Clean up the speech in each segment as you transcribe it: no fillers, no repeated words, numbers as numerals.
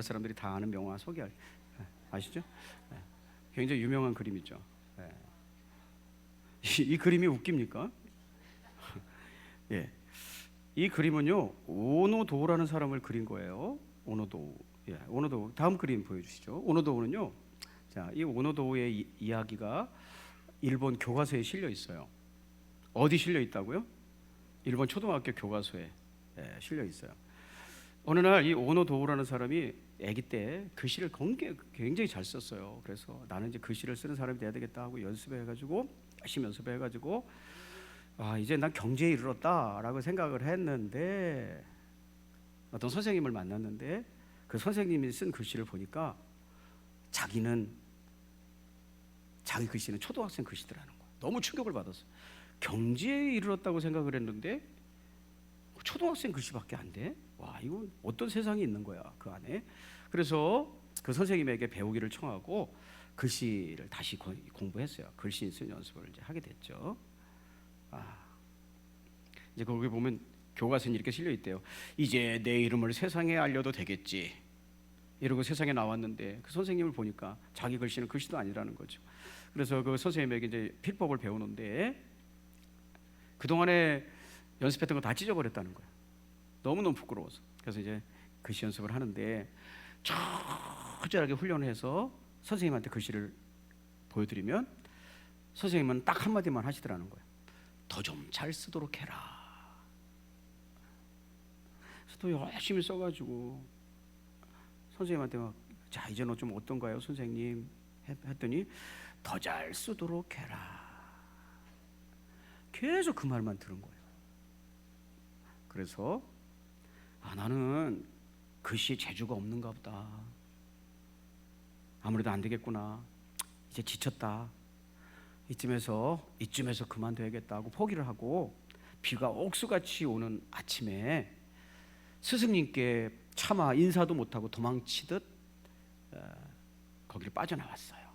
사람들이 다 아는 명화 소개할 아시죠? 굉장히 유명한 그림이죠. 이 그림이 웃깁니까? 예, 이 그림은요 오노도우라는 사람을 그린 거예요. 오노도우. 오노도우. 다음 그림 보여주시죠. 오노도우는요, 자, 이 오노도우의 이야기가 일본 교과서에 실려 있어요. 어디 실려 있다고요? 일본 초등학교 교과서에 실려 있어요. 어느 날 이 오노도우라는 사람이 아기 때 글씨를 굉장히 잘 썼어요. 그래서 나는 이제 글씨를 쓰는 사람이 돼야 되겠다 하고 연습해가지고 열심히 연습해가지고 이제 난 경지에 이르렀다라고 생각을 했는데 어떤 선생님을 만났는데 그 선생님이 쓴 글씨를 보니까 자기 글씨는 초등학생 글씨더라는 거야. 너무 충격을 받았어. 경지에 이르렀다고 생각을 했는데 초등학생 글씨밖에 안 돼? 와, 이건 어떤 세상이 있는 거야 그 안에. 그래서 그 선생님에게 배우기를 청하고 글씨를 다시 공부했어요. 글씨 쓰는 연습을 이제 하게 됐죠. 이제 거기 보면 교과서에 이렇게 실려 있대요. 이제 내 이름을 세상에 알려도 되겠지 이러고 세상에 나왔는데 그 선생님을 보니까 자기 글씨는 글씨도 아니라는 거죠. 그래서 그 선생님에게 이제 필법을 배우는데 그동안에 연습했던 거 다 찢어버렸다는 거예요. 너무너무 부끄러워서. 그래서 이제 글씨 연습을 하는데 철저하게 훈련해서 선생님한테 글씨를 보여드리면 선생님은 딱 한마디만 하시더라는 거예요. 더 좀 잘 쓰도록 해라. 그래서 또 열심히 써가지고 선생님한테 막, 자, 이제 너 좀 어떤가요 선생님? 했더니 더 잘 쓰도록 해라. 계속 그 말만 들은 거예요. 그래서 나는 글씨에 재주가 없는가 보다. 아무래도 안 되겠구나. 이제 지쳤다. 이쯤에서 그만둬야겠다 하고 포기를 하고 비가 옥수같이 오는 아침에 스승님께 차마 인사도 못하고 도망치듯 거기를 빠져나왔어요.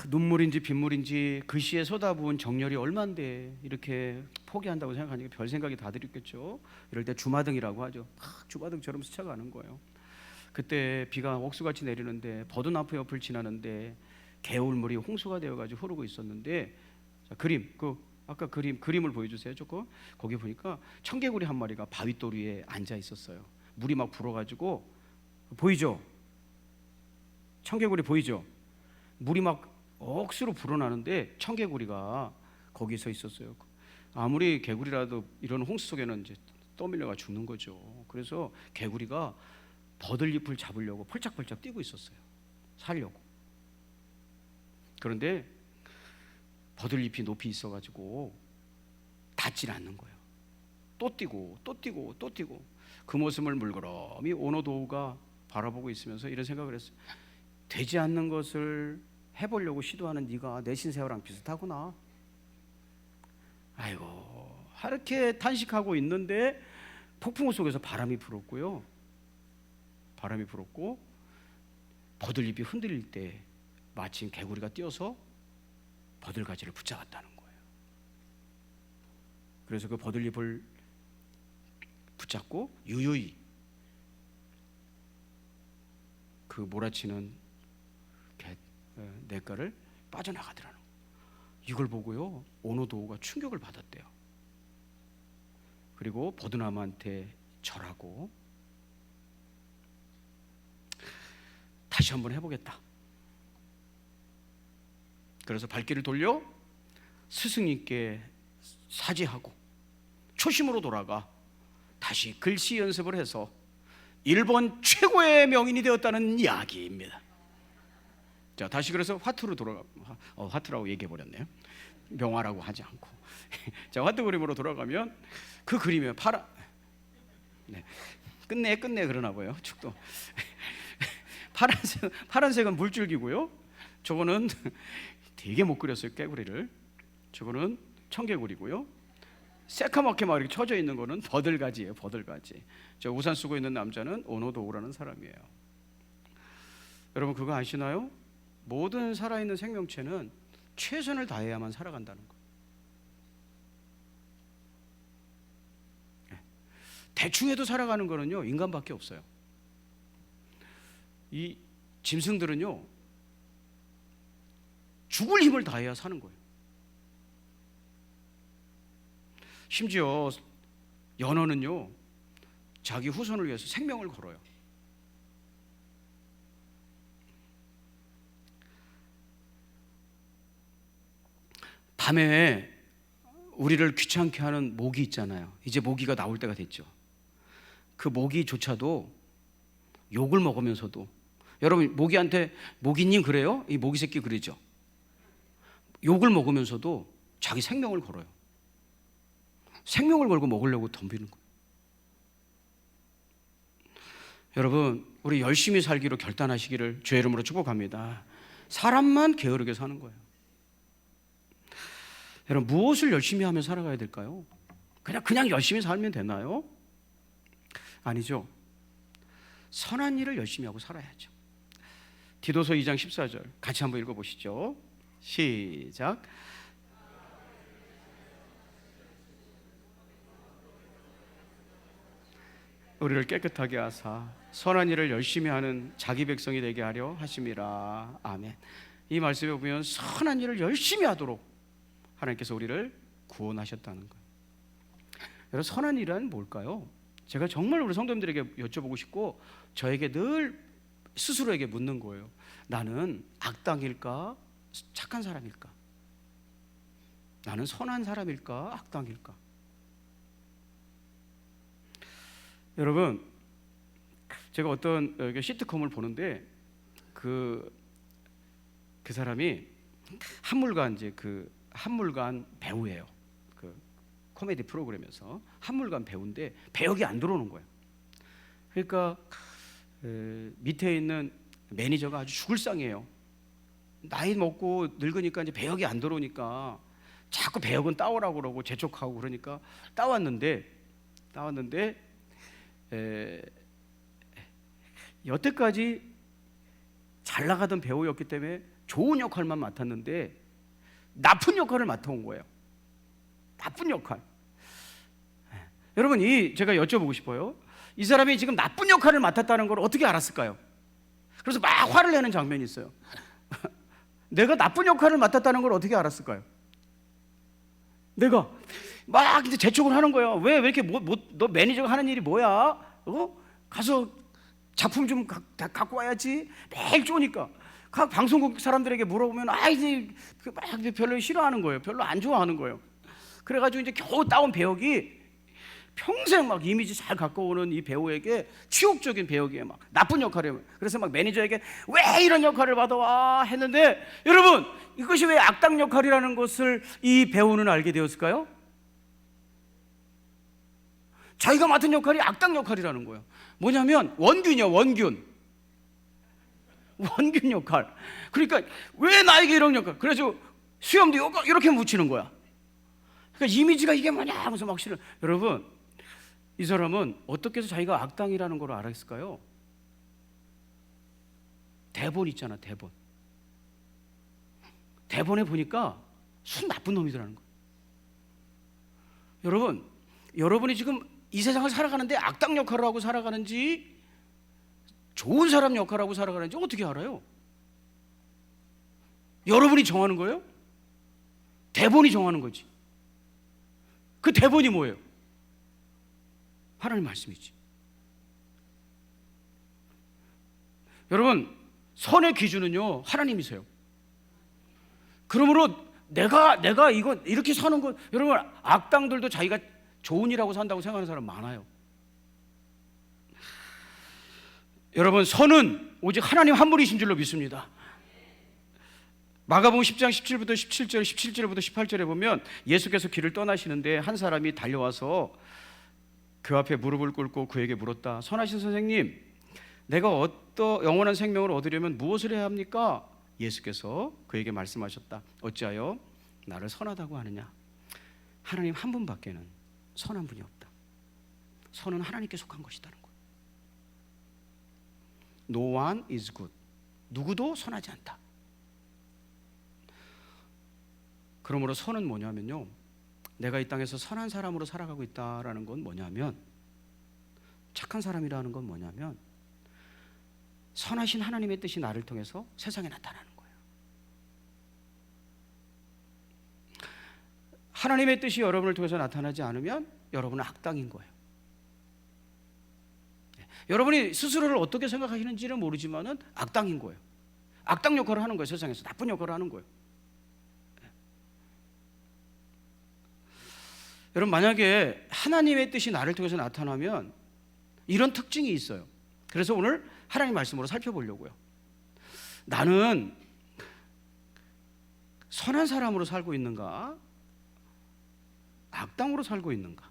눈물인지 빗물인지 글씨에 쏟아부은 정열이 얼만데 이렇게 포기한다고 생각하니까 별 생각이 다 들었겠죠. 이럴 때 주마등이라고 하죠. 주마등처럼 스쳐가는 거예요. 그때 비가 옥수같이 내리는데 버드나무 옆을 지나는데 개울물이 홍수가 되어가지고 흐르고 있었는데, 자, 아까 그림을 보여주세요. 조금 거기 보니까 청개구리 한 마리가 바윗돌 위에 앉아 있었어요. 물이 막 불어가지고 보이죠? 청개구리 보이죠? 물이 막 억수로 불어나는데 청개구리가 거기 서 있었어요. 아무리 개구리라도 이런 홍수 속에는 이제 떠밀려가 죽는 거죠. 그래서 개구리가 버들잎을 잡으려고 펄짝펄짝 뛰고 있었어요. 살려고. 그런데 버들잎이 높이 있어가지고 닿질 않는 거예요. 또 뛰고 또 뛰고 또 뛰고 그 모습을 물끄러미 오노도우가 바라보고 있으면서 이런 생각을 했어요. 되지 않는 것을 해보려고 시도하는 네가 내 신세호랑 비슷하구나. 아이고, 이렇게 탄식하고 있는데 폭풍우 속에서 바람이 불었고요. 바람이 불었고 버들잎이 흔들릴 때 마침 개구리가 뛰어서 버들가지를 붙잡았다는 거예요. 그래서 그 버들잎을 붙잡고 유유히 그 몰아치는 냇가를 빠져나가더라는 거예요. 이걸 보고요 오노도우가 충격을 받았대요. 그리고 버드나무한테 절하고 다시 한번 해보겠다. 그래서 발길을 돌려 스승님께 사죄하고 초심으로 돌아가 다시 글씨 연습을 해서 일본 최고의 명인이 되었다는 이야기입니다. 자, 다시 그래서 화투로 화투라고 얘기해 버렸네요. 명화라고 하지 않고. 자, 화투 그림으로 돌아가면 그 그림에 끝내 그러나 봐요. 축도. 파란색은 물줄기고요. 저거는 되게 못 그렸어요. 깨구리를. 저거는 청개구리고요. 새카맣게 막 이렇게 쳐져 있는 거는 버들가지예요. 버들가지. 저 우산 쓰고 있는 남자는 오노도우라는 사람이에요. 여러분 그거 아시나요? 모든 살아있는 생명체는 최선을 다해야만 살아간다는 거. 대충 해도 살아가는 거는요 인간밖에 없어요. 이 짐승들은요 죽을 힘을 다해야 사는 거예요. 심지어 연어는요 자기 후손을 위해서 생명을 걸어요. 밤에 우리를 귀찮게 하는 모기 있잖아요. 이제 모기가 나올 때가 됐죠. 그 모기조차도 욕을 먹으면서도, 여러분 모기한테 모기님 그래요? 이 모기 새끼 그러죠. 욕을 먹으면서도 자기 생명을 걸어요. 생명을 걸고 먹으려고 덤비는 거예요. 여러분 우리 열심히 살기로 결단하시기를 주의 이름으로 축복합니다. 사람만 게으르게 사는 거예요. 여러분 무엇을 열심히 하며 살아가야 될까요? 그냥 열심히 살면 되나요? 아니죠. 선한 일을 열심히 하고 살아야죠. 디도서 2장 14절 같이 한번 읽어보시죠. 시작. 우리를 깨끗하게 하사 선한 일을 열심히 하는 자기 백성이 되게 하려 하심이라. 아멘. 이 말씀에 보면 선한 일을 열심히 하도록 하나님께서 우리를 구원하셨다는 거예요. 여러분 선한 일은 뭘까요? 제가 정말 우리 성도님들에게 여쭤보고 싶고 저에게 늘 스스로에게 묻는 거예요. 나는 악당일까? 착한 사람일까? 나는 선한 사람일까? 악당일까? 여러분 제가 어떤 시트콤을 보는데 그 사람이 한물간 배우예요. 그 코미디 프로그램에서 한물간 배우인데 배역이 안 들어오는 거예요. 그러니까 밑에 있는 매니저가 아주 죽을 상이에요. 나이 먹고 늙으니까 이제 배역이 안 들어오니까 자꾸 배역은 따오라고 그러고 재촉하고 그러니까 따왔는데 여태까지 잘 나가던 배우였기 때문에 좋은 역할만 맡았는데 나쁜 역할을 맡아온 거예요. 나쁜 역할. 여러분 제가 여쭤보고 싶어요. 이 사람이 지금 나쁜 역할을 맡았다는 걸 어떻게 알았을까요? 그래서 막 화를 내는 장면이 있어요. 내가 나쁜 역할을 맡았다는 걸 어떻게 알았을까요? 내가 막 이제 재촉을 하는 거예요. 왜 이렇게 너 매니저가 하는 일이 뭐야? 가서 작품 좀 갖고 와야지. 매일 쪼니까 각 방송국 사람들에게 물어보면 이제 막 별로 싫어하는 거예요. 별로 안 좋아하는 거예요. 그래가지고 이제 겨우 따온 배역이 평생 막 이미지 잘 갖고 오는 이 배우에게 치욕적인 배역이에요. 막 나쁜 역할이에요. 그래서 막 매니저에게 왜 이런 역할을 받아와 했는데 여러분 이것이 왜 악당 역할이라는 것을 이 배우는 알게 되었을까요? 자기가 맡은 역할이 악당 역할이라는 거예요. 뭐냐면 원균이요. 원균 역할. 그러니까 왜 나에게 이런 역할? 그래서 수염도 이렇게 묻히는 거야. 그러니까 이미지가 이게 뭐냐 하면서 막 싫어. 여러분 이 사람은 어떻게 해서 자기가 악당이라는 걸 알았을까요? 대본 있잖아. 대본에 보니까 순 나쁜 놈이더라는 거예요. 여러분이 지금 이 세상을 살아가는데 악당 역할을 하고 살아가는지 좋은 사람 역할을 하고 살아가는지 어떻게 알아요? 여러분이 정하는 거예요? 대본이 정하는 거지. 그 대본이 뭐예요? 하나님 말씀이지. 여러분 선의 기준은요 하나님이세요. 그러므로 내가 이거 이렇게 사는 거, 여러분 악당들도 자기가 좋은 일하고 산다고 생각하는 사람 많아요. 여러분 선은 오직 하나님 한 분이신 줄로 믿습니다. 마가복음 10장 17절부터 18절에 보면 예수께서 길을 떠나시는데 한 사람이 달려와서 그 앞에 무릎을 꿇고 그에게 물었다. 선하신 선생님, 내가 영원한 생명을 얻으려면 무엇을 해야 합니까? 예수께서 그에게 말씀하셨다. 어찌하여 나를 선하다고 하느냐? 하나님 한 분밖에는 선한 분이 없다. 선은 하나님께 속한 것이다는 거예요. No one is good. 누구도 선하지 않다. 그러므로 선은 뭐냐면요, 내가 이 땅에서 선한 사람으로 살아가고 있다라는 건 뭐냐면 착한 사람이라는 건 뭐냐면 선하신 하나님의 뜻이 나를 통해서 세상에 나타나는 거예요. 하나님의 뜻이 여러분을 통해서 나타나지 않으면 여러분은 악당인 거예요. 여러분이 스스로를 어떻게 생각하시는지는 모르지만은 악당인 거예요. 악당 역할을 하는 거예요. 세상에서 나쁜 역할을 하는 거예요. 여러분, 만약에 하나님의 뜻이 나를 통해서 나타나면 이런 특징이 있어요. 그래서 오늘 하나님 말씀으로 살펴보려고요. 나는 선한 사람으로 살고 있는가? 악당으로 살고 있는가?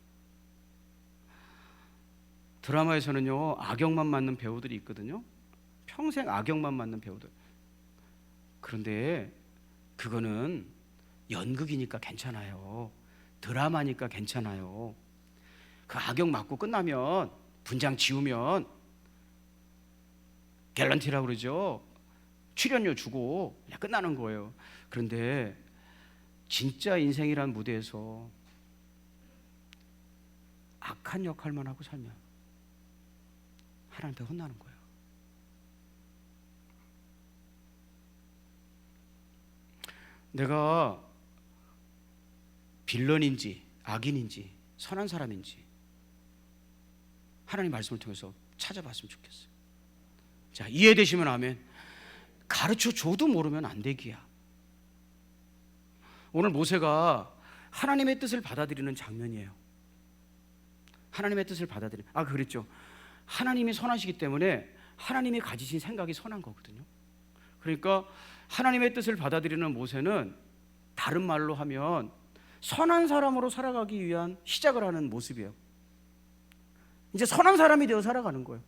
드라마에서는요, 악역만 맡는 배우들이 있거든요. 평생 악역만 맡는 배우들. 그런데 그거는 연극이니까 괜찮아요. 드라마니까 괜찮아요. 그 악역 맡고 끝나면 분장 지우면 갤런티라고 그러죠. 출연료 주고 그냥 끝나는 거예요. 그런데 진짜 인생이란 무대에서 악한 역할만 하고 살면 하나님한테 혼나는 거예요. 내가 빌런인지 악인인지 선한 사람인지 하나님 말씀을 통해서 찾아봤으면 좋겠어요. 자, 이해되시면 아멘. 가르쳐 줘도 모르면 안 되기야. 오늘 모세가 하나님의 뜻을 받아들이는 장면이에요. 하나님의 뜻을 받아들이는, 그랬죠. 하나님이 선하시기 때문에 하나님이 가지신 생각이 선한 거거든요. 그러니까 하나님의 뜻을 받아들이는 모세는 다른 말로 하면 선한 사람으로 살아가기 위한 시작을 하는 모습이에요. 이제 선한 사람이 되어 살아가는 거예요.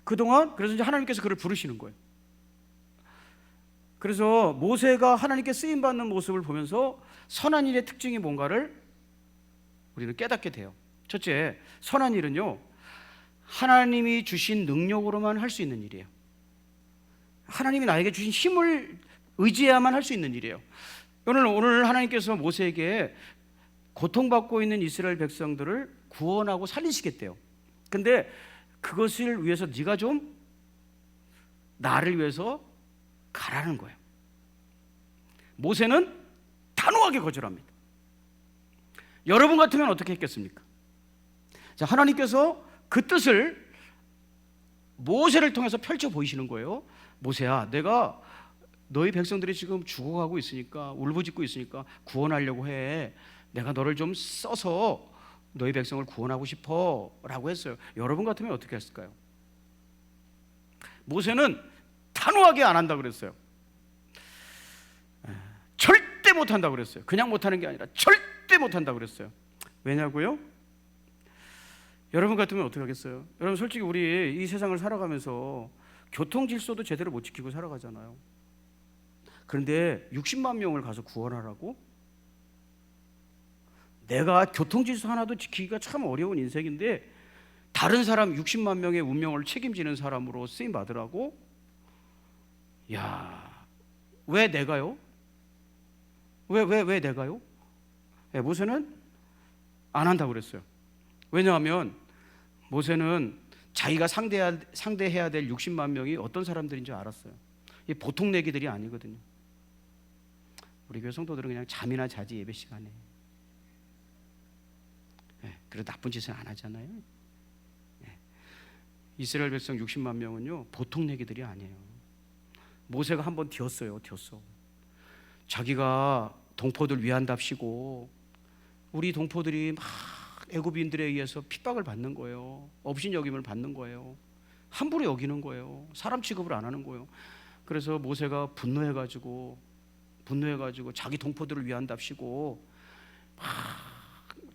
그동안 그래서 이제 하나님께서 그를 부르시는 거예요. 그래서 모세가 하나님께 쓰임 받는 모습을 보면서 선한 일의 특징이 뭔가를 우리는 깨닫게 돼요. 첫째, 선한 일은요, 하나님이 주신 능력으로만 할 수 있는 일이에요. 하나님이 나에게 주신 힘을 의지해야만 할 수 있는 일이에요. 오늘 하나님께서 모세에게 고통받고 있는 이스라엘 백성들을 구원하고 살리시겠대요. 근데 그것을 위해서 네가 좀 나를 위해서 가라는 거예요. 모세는 단호하게 거절합니다. 여러분 같으면 어떻게 했겠습니까? 자, 하나님께서 그 뜻을 모세를 통해서 펼쳐 보이시는 거예요. 모세야, 내가 너희 백성들이 지금 죽어가고 있으니까, 울부짖고 있으니까 구원하려고 해. 내가 너를 좀 써서 너희 백성을 구원하고 싶어 라고 했어요. 여러분 같으면 어떻게 했을까요? 모세는 단호하게 안 한다고 그랬어요. 절대 못 한다고 그랬어요. 그냥 못 하는 게 아니라 절대 못 한다고 그랬어요. 왜냐고요? 여러분 같으면 어떻게 하겠어요? 여러분, 솔직히 우리 이 세상을 살아가면서 교통 질서도 제대로 못 지키고 살아가잖아요. 그런데 60만 명을 가서 구원하라고? 내가 교통 질서 하나도 지키기가 참 어려운 인생인데 다른 사람 60만 명의 운명을 책임지는 사람으로 쓰임 받으라고? 야, 왜 내가요? 왜 내가요? 모세는 안 한다고 그랬어요. 왜냐하면 모세는 자기가 상대해야 될 60만 명이 어떤 사람들인 줄 알았어요. 이 보통 내기들이 아니거든요. 우리 교회 성도들은 그냥 잠이나 자지, 예배 시간에. 그래도 나쁜 짓은 안 하잖아요. 이스라엘 백성 60만 명은요, 보통 내기들이 아니에요. 모세가 한번 뒤었어요. 자기가 동포들 위한답시고 우리 동포들이 막 애굽인들에 의해서 핍박을 받는 거예요. 업신여김을 받는 거예요. 함부로 여기는 거예요. 사람 취급을 안 하는 거예요. 그래서 모세가 분노해가지고 자기 동포들을 위한답시고 막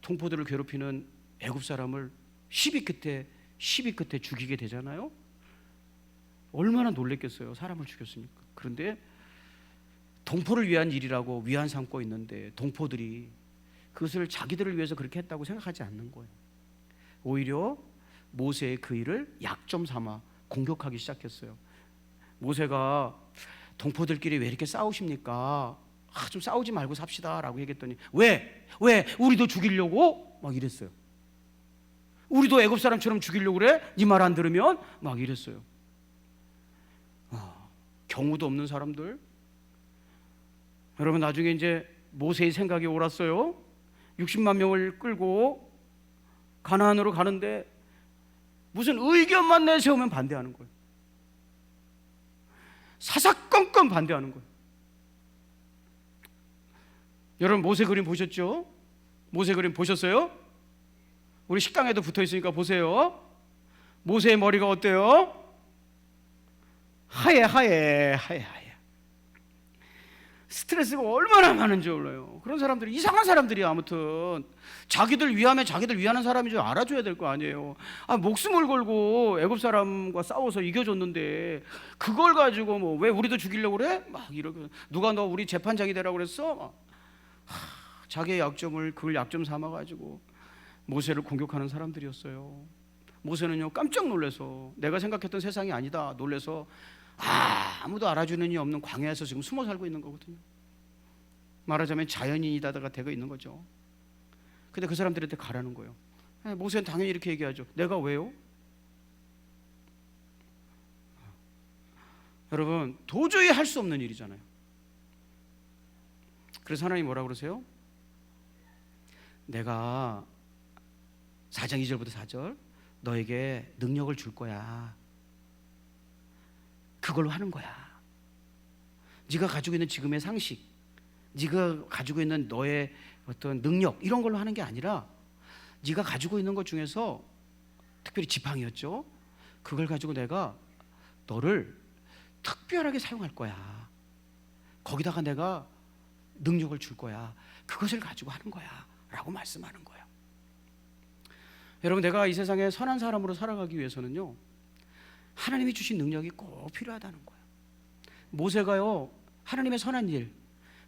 동포들을 괴롭히는 애굽 사람을 시비 끝에 죽이게 되잖아요. 얼마나 놀랬겠어요. 사람을 죽였으니까. 그런데 동포를 위한 일이라고 위안 삼고 있는데 동포들이 그것을 자기들을 위해서 그렇게 했다고 생각하지 않는 거예요. 오히려 모세의 그 일을 약점 삼아 공격하기 시작했어요. 모세가 동포들끼리 왜 이렇게 싸우십니까? 좀 싸우지 말고 삽시다 라고 얘기했더니 왜? 우리도 죽이려고? 막 이랬어요. 우리도 애굽 사람처럼 죽이려고 그래? 네 말 안 들으면? 막 이랬어요. 경우도 없는 사람들. 여러분, 나중에 이제 모세의 생각이 옳았어요. 60만 명을 끌고 가나안으로 가는데 무슨 의견만 내세우면 반대하는 거예요. 사사건건 반대하는 거예요. 여러분, 모세 그림 보셨죠? 모세 그림 보셨어요? 우리 식당에도 붙어 있으니까 보세요. 모세의 머리가 어때요? 하얘. 스트레스가 얼마나 많은지 몰라요. 그런 사람들이 이상한 사람들이야. 아무튼 자기들 위하면 자기들 위하는 사람인 줄 알아줘야 될 거 아니에요. 목숨을 걸고 애굽 사람과 싸워서 이겨줬는데 그걸 가지고 뭐 왜 우리도 죽이려고 그래? 막 이러고, 누가 너 우리 재판장이 되라고 그랬어? 자기의 약점을 그걸 약점 삼아가지고 모세를 공격하는 사람들이었어요. 모세는요, 깜짝 놀라서 내가 생각했던 세상이 아니다 놀라서 아무도 알아주는 이 없는 광야에서 지금 숨어 살고 있는 거거든요. 말하자면 자연인이다가 되고 있는 거죠. 근데 그 사람들한테 가라는 거예요. 모세는 당연히 이렇게 얘기하죠. 내가 왜요? 여러분, 도저히 할 수 없는 일이잖아요. 그래서 하나님 뭐라고 그러세요? 내가 4장 2절부터 4절 너에게 능력을 줄 거야. 그걸로 하는 거야. 네가 가지고 있는 지금의 상식, 네가 가지고 있는 너의 어떤 능력, 이런 걸로 하는 게 아니라 네가 가지고 있는 것 중에서 특별히 지팡이였죠. 그걸 가지고 내가 너를 특별하게 사용할 거야. 거기다가 내가 능력을 줄 거야. 그것을 가지고 하는 거야 라고 말씀하는 거예요. 여러분, 내가 이 세상에 선한 사람으로 살아가기 위해서는요, 하나님이 주신 능력이 꼭 필요하다는 거예요. 모세가요, 하나님의 선한 일,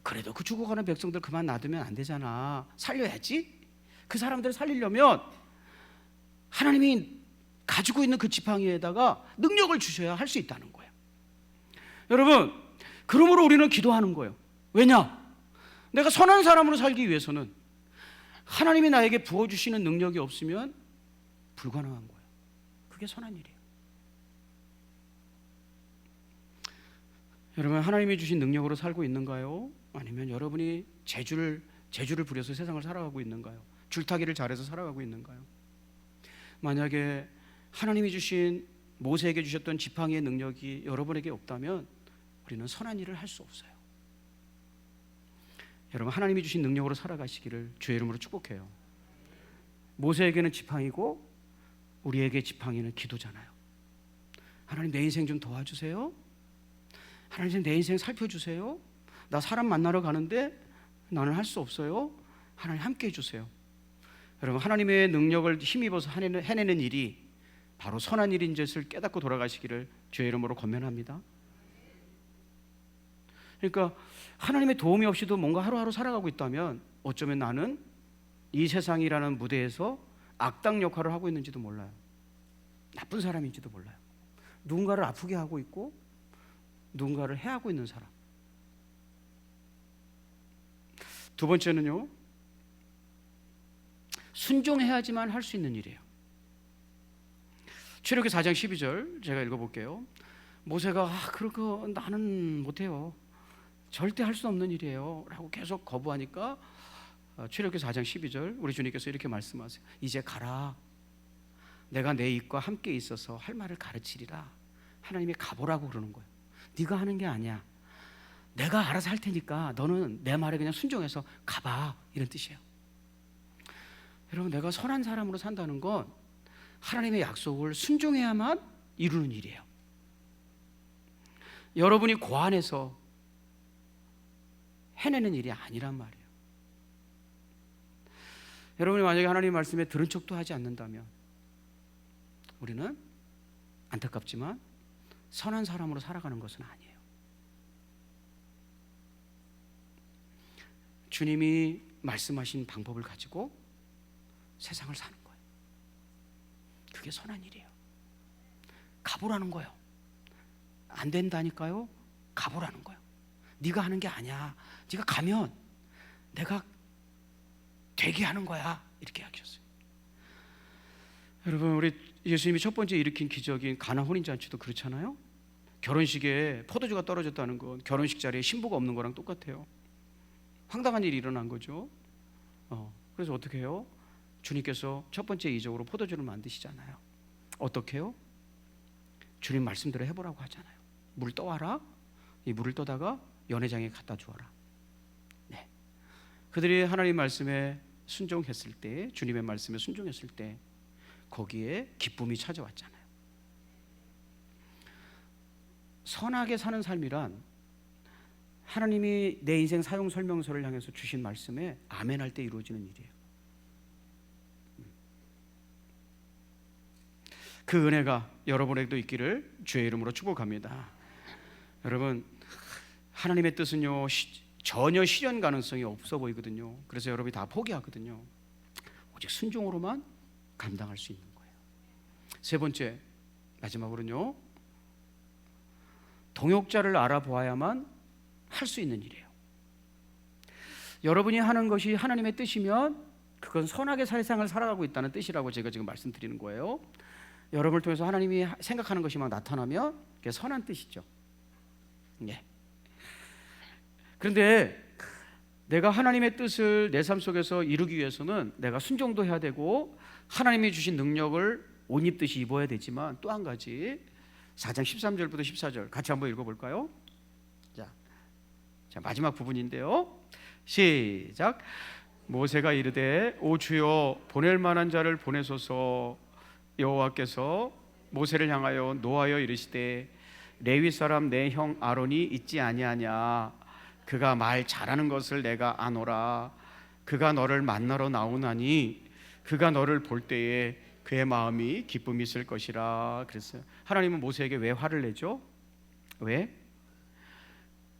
그래도 그 죽어가는 백성들 그만 놔두면 안 되잖아. 살려야지. 그 사람들을 살리려면 하나님이 가지고 있는 그 지팡이에다가 능력을 주셔야 할 수 있다는 거예요. 여러분, 그러므로 우리는 기도하는 거예요. 왜냐? 내가 선한 사람으로 살기 위해서는 하나님이 나에게 부어주시는 능력이 없으면 불가능한 거예요. 그게 선한 일이에요. 여러분, 하나님이 주신 능력으로 살고 있는가요? 아니면 여러분이 재주를 부려서 세상을 살아가고 있는가요? 줄타기를 잘해서 살아가고 있는가요? 만약에 하나님이 주신, 모세에게 주셨던 지팡이의 능력이 여러분에게 없다면 우리는 선한 일을 할 수 없어요. 여러분, 하나님이 주신 능력으로 살아가시기를 주의 이름으로 축복해요. 모세에게는 지팡이고 우리에게 지팡이는 기도잖아요. 하나님, 내 인생 좀 도와주세요. 하나님, 내 인생 살펴주세요. 나 사람 만나러 가는데 나는 할 수 없어요. 하나님, 함께 해주세요. 여러분, 하나님의 능력을 힘입어서 해내는 일이 바로 선한 일인 것을 깨닫고 돌아가시기를 주의 이름으로 권면합니다. 그러니까 하나님의 도움이 없이도 뭔가 하루하루 살아가고 있다면 어쩌면 나는 이 세상이라는 무대에서 악당 역할을 하고 있는지도 몰라요. 나쁜 사람인지도 몰라요. 누군가를 아프게 하고 있고 누군가를 해하고 있는 사람. 두 번째는요, 순종해야지만 할 수 있는 일이에요. 출애굽기 4장 12절 제가 읽어볼게요. 모세가 그거 나는 못해요. 절대 할 수 없는 일이에요 라고 계속 거부하니까 출애굽기 4장 12절 우리 주님께서 이렇게 말씀하세요. 이제 가라. 내가 내 입과 함께 있어서 할 말을 가르치리라. 하나님이 가보라고 그러는 거예요. 네가 하는 게 아니야. 내가 알아서 할 테니까 너는 내 말에 그냥 순종해서 가봐, 이런 뜻이에요. 여러분, 내가 선한 사람으로 산다는 건 하나님의 약속을 순종해야만 이루는 일이에요. 여러분이 고안해서 해내는 일이 아니란 말이에요. 여러분이 만약에 하나님의 말씀에 들은 척도 하지 않는다면 우리는 안타깝지만 선한 사람으로 살아가는 것은 아니에요. 주님이 말씀하신 방법을 가지고 세상을 사는 거예요. 그게 선한 일이에요. 가보라는 거예요. 안 된다니까요. 가보라는 거예요. 네가 하는 게 아니야. 네가 가면 내가 되게 하는 거야. 이렇게 하셨어요. 여러분, 우리 예수님이 첫 번째 일으킨 기적인 가나 혼인잔치도 그렇잖아요. 결혼식에 포도주가 떨어졌다는 건 결혼식 자리에 신부가 없는 거랑 똑같아요. 황당한 일이 일어난 거죠. 그래서 어떻게 해요? 주님께서 첫 번째 이적으로 포도주를 만드시잖아요. 어떻게 해요? 주님 말씀대로 해보라고 하잖아요. 물 떠와라. 이 물을 떠다가 연회장에 갖다 주어라. 네. 그들이 하나님 말씀에 순종했을 때, 주님의 말씀에 순종했을 때 거기에 기쁨이 찾아왔잖아요. 선하게 사는 삶이란 하나님이 내 인생 사용 설명서를 향해서 주신 말씀에 아멘할 때 이루어지는 일이에요. 그 은혜가 여러분에게도 있기를 주의 이름으로 축복합니다. 여러분, 하나님의 뜻은요 전혀 실현 가능성이 없어 보이거든요. 그래서 여러분이 다 포기하거든요. 오직 순종으로만 감당할 수 있는 거예요. 세 번째, 마지막으로는요, 동역자를 알아보아야만 할 수 있는 일이에요. 여러분이 하는 것이 하나님의 뜻이면 그건 선하게 세상을 살아가고 있다는 뜻이라고 제가 지금 말씀드리는 거예요. 여러분을 통해서 하나님이 생각하는 것이 막 나타나면 그게 선한 뜻이죠. 예. 그런데 내가 하나님의 뜻을 내 삶 속에서 이루기 위해서는 내가 순종도 해야 되고 하나님이 주신 능력을 옷 입듯이 입어야 되지만, 또 한 가지 4장 13절부터 14절 같이 한번 읽어볼까요? 자, 마지막 부분인데요. 시작. 모세가 이르되 오 주여 보낼 만한 자를 보내소서. 여호와께서 모세를 향하여 노하여 이르시되 레위 사람 내 형 아론이 있지 아니하냐. 그가 말 잘하는 것을 내가 아노라. 그가 너를 만나러 나오나니 그가 너를 볼 때에 그의 마음이 기쁨이 있을 것이라. 그랬어요. 하나님은 모세에게 왜 화를 내죠? 왜?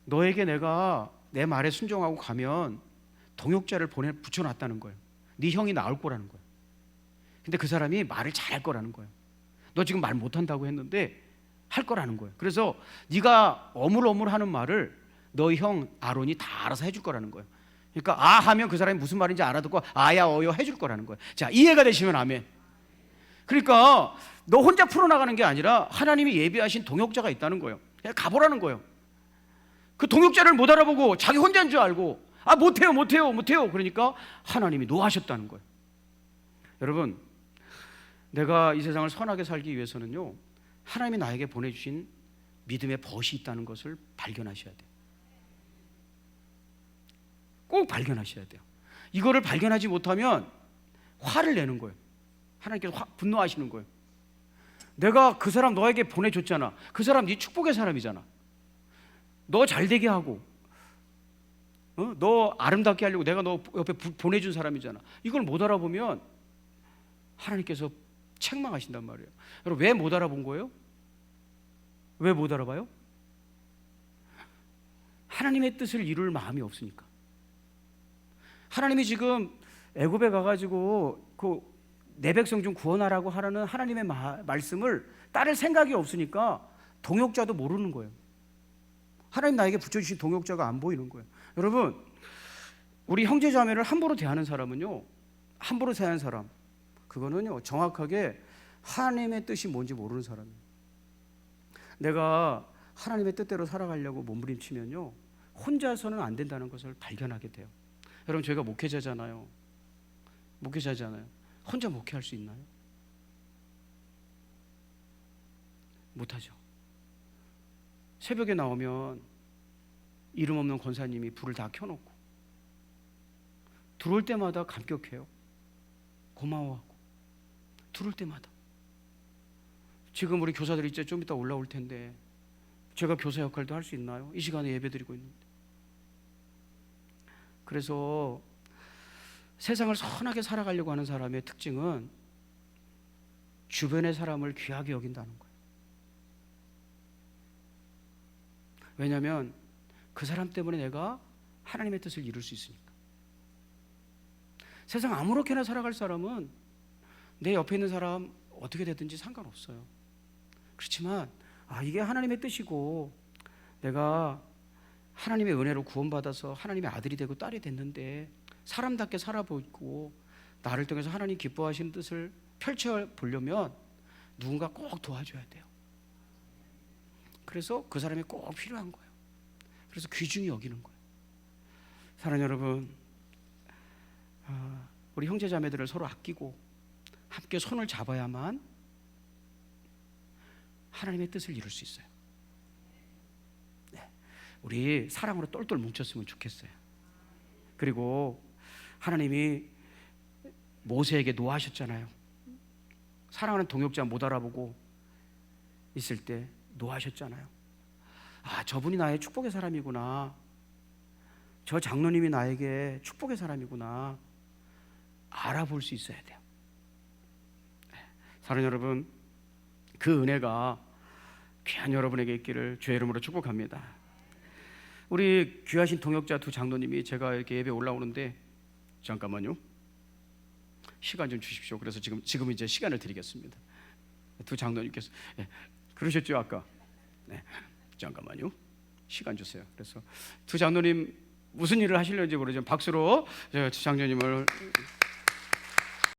너에게 내가 내 말에 순종하고 가면 동역자를 붙여놨다는 거예요. 네 형이 나올 거라는 거예요. 근데 그 사람이 말을 잘할 거라는 거예요. 너 지금 말 못한다고 했는데 할 거라는 거예요. 그래서 네가 어물어물하는 말을 너희 형 아론이 다 알아서 해줄 거라는 거예요. 그러니까 아 하면 그 사람이 무슨 말인지 알아듣고 아야 어여 해줄 거라는 거예요. 자, 이해가 되시면 아멘. 그러니까 너 혼자 풀어나가는 게 아니라 하나님이 예비하신 동역자가 있다는 거예요. 그냥 가보라는 거예요. 그 동역자를 못 알아보고 자기 혼자인 줄 알고 아 못해요 그러니까 하나님이 노하셨다는 거예요. 여러분, 내가 이 세상을 선하게 살기 위해서는요, 하나님이 나에게 보내주신 믿음의 벗이 있다는 것을 발견하셔야 돼요. 꼭 발견하셔야 돼요. 이거를 발견하지 못하면 화를 내는 거예요. 하나님께서 분노하시는 거예요. 내가 그 사람 너에게 보내줬잖아. 그 사람 네 축복의 사람이잖아. 너 잘되게 하고 너 아름답게 하려고 내가 너 옆에 보내준 사람이잖아. 이걸 못 알아보면 하나님께서 책망하신단 말이에요. 여러분, 왜 못 알아본 거예요? 왜 못 알아봐요? 하나님의 뜻을 이룰 마음이 없으니까. 하나님이 지금 애굽에 가가지고 그 내 백성 중 구원하라고 하라는 하나님의 말씀을 따를 생각이 없으니까 동역자도 모르는 거예요. 하나님 나에게 붙여주신 동역자가 안 보이는 거예요. 여러분, 우리 형제자매를 함부로 대하는 사람은요, 함부로 대하는 사람, 그거는요 정확하게 하나님의 뜻이 뭔지 모르는 사람이에요. 내가 하나님의 뜻대로 살아가려고 몸부림치면요 혼자서는 안 된다는 것을 발견하게 돼요. 여러분, 저희가 목회자잖아요. 혼자 목회할 수 있나요? 못하죠. 새벽에 나오면 이름 없는 권사님이 불을 다 켜놓고 들어올 때마다 감격해요. 고마워하고 들어올 때마다. 지금 우리 교사들이 이제 좀 이따 올라올 텐데 제가 교사 역할도 할 수 있나요? 이 시간에 예배드리고 있는데. 그래서 세상을 선하게 살아가려고 하는 사람의 특징은 주변의 사람을 귀하게 여긴다는 거예요. 왜냐하면 그 사람 때문에 내가 하나님의 뜻을 이룰 수 있으니까. 세상 아무렇게나 살아갈 사람은 내 옆에 있는 사람 어떻게 되든지 상관없어요. 그렇지만 이게 하나님의 뜻이고 내가 하나님의 은혜로 구원받아서 하나님의 아들이 되고 딸이 됐는데 사람답게 살아보고 나를 통해서 하나님 기뻐하시는 뜻을 펼쳐 보려면 누군가 꼭 도와줘야 돼요. 그래서 그 사람이 꼭 필요한 거예요. 그래서 귀중히 여기는 거예요. 사랑하는 여러분, 우리 형제 자매들을 서로 아끼고 함께 손을 잡아야만 하나님의 뜻을 이룰 수 있어요. 네. 우리 사랑으로 똘똘 뭉쳤으면 좋겠어요. 그리고 하나님이 모세에게 노하셨잖아요. 사랑하는 동역자 못 알아보고 있을 때 노하셨잖아요. 아, 저분이 나의 축복의 사람이구나. 저 장로님이 나에게 축복의 사람이구나. 알아볼 수 있어야 돼요. 사랑하는 여러분, 그 은혜가 귀한 여러분에게 있기를 주의 이름으로 축복합니다. 우리 귀하신 동역자 두 장로님이 제가 이렇게 예배 올라오는데 잠깐만요. 시간 좀 주십시오. 그래서 지금 이제 시간을 드리겠습니다. 두 장로님께서 그러셨죠 아까. 네, 잠깐만요. 시간 주세요. 그래서 두 장로님 무슨 일을 하시려는지 모르지만 박수로 장로님을